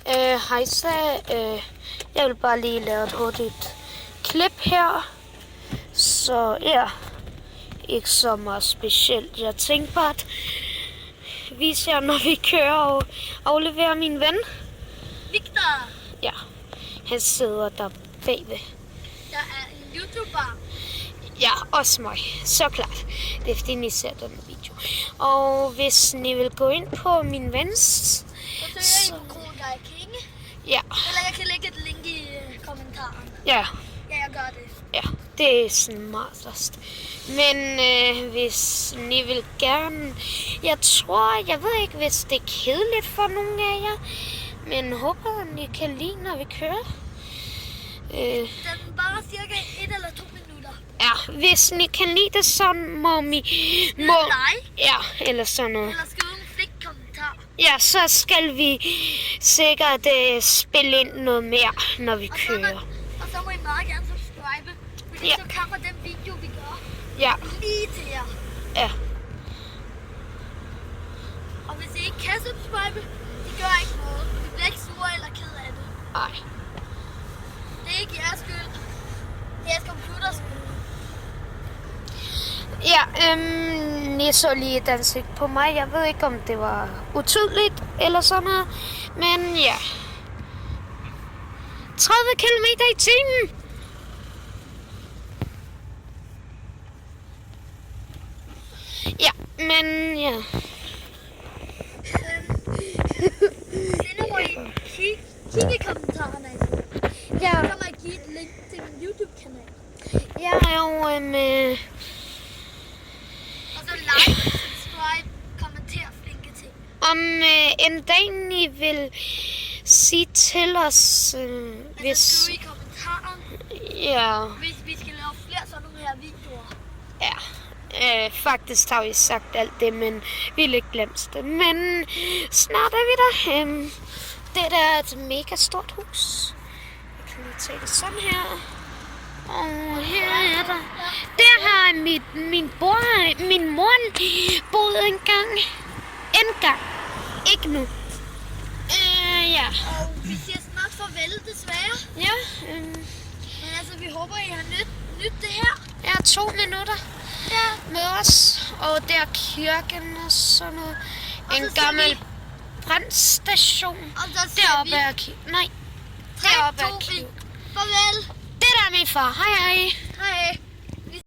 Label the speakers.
Speaker 1: Hej så, jeg vil bare lige lave et hurtigt klip her. Så ja, ikke så meget specielt. Jeg tænkte bare at vise jer, når vi kører og afleverer min ven.
Speaker 2: Victor!
Speaker 1: Ja, han sidder der bagved.
Speaker 2: Jeg er en YouTuber.
Speaker 1: Ja, også mig. Så klart. Det er fordi, I ser den video. Og hvis I vil gå ind på min vens...
Speaker 2: Så søger I på Kroguy King.
Speaker 1: Ja.
Speaker 2: Eller jeg kan lægge et link i kommentaren.
Speaker 1: Ja.
Speaker 2: Ja, jeg gør det.
Speaker 1: Ja, det er smartest. Men hvis I vil gerne... Jeg ved ikke, hvis det er kedeligt for nogen af jer. Men håber, I kan lide, når vi kører.
Speaker 2: Den bare cirka 1 eller 2 minutter.
Speaker 1: Ja, hvis I kan lide det, så må I... Ja, eller sådan noget.
Speaker 2: Eller skrive en flik kommentar.
Speaker 1: Ja, så skal vi sikkert spille ind noget mere, når vi kører.
Speaker 2: Og så må I meget gerne subscribe. Fordi
Speaker 1: Ja.
Speaker 2: så kommer den video, vi gør,
Speaker 1: Ja,
Speaker 2: lige til jer.
Speaker 1: ja.
Speaker 2: Og hvis I ikke kan subscribe, det gør ikke noget. Vi bliver ikke sure eller ked af det.
Speaker 1: Ej.
Speaker 2: Det er ikke jeres skyld. Det er jeres computers skyld.
Speaker 1: Ja, I så lige et ansigt på mig. Jeg ved ikke, om det var utydeligt eller sådan noget. Men ja. 30 km i timen. Ja, men ja.
Speaker 2: Det må I kigge i kommentarerne.
Speaker 1: Ja,
Speaker 2: Så kan man give et link til min YouTube-kanal.
Speaker 1: jeg er jo
Speaker 2: Og så like, subscribe, kommenter, flinke ting.
Speaker 1: om en dag I vil sige til os, hvis...
Speaker 2: Altså skriv i kommentaren,
Speaker 1: Ja,
Speaker 2: hvis vi skal lave flere sådan nogle her videoer.
Speaker 1: ja. Faktisk har vi sagt alt det, men vi vil ikke glemme det. Men snart er vi der. Det der er et mega stort hus. Jeg kan lige tage det sådan her. Og her er der. Der har min mor boet en gang. Ikke nu. Ja.
Speaker 2: Og vi siger snart farvel, desværre.
Speaker 1: Ja.
Speaker 2: Men altså, vi håber, I har nyt det her.
Speaker 1: Ja, 2 minutter.
Speaker 2: Ja.
Speaker 1: Med os, og der er kirken og sådan noget.
Speaker 2: Og
Speaker 1: En
Speaker 2: så siger
Speaker 1: gammel
Speaker 2: vi-
Speaker 1: brandstation.
Speaker 2: Og så siger
Speaker 1: Deroppe
Speaker 2: vi
Speaker 1: er kirken. Nej,
Speaker 2: 3,
Speaker 1: deroppe
Speaker 2: 2,
Speaker 1: er
Speaker 2: 1.
Speaker 1: kirken.
Speaker 2: Farvel.
Speaker 1: Det der er min far. Hej hej.
Speaker 2: Hej.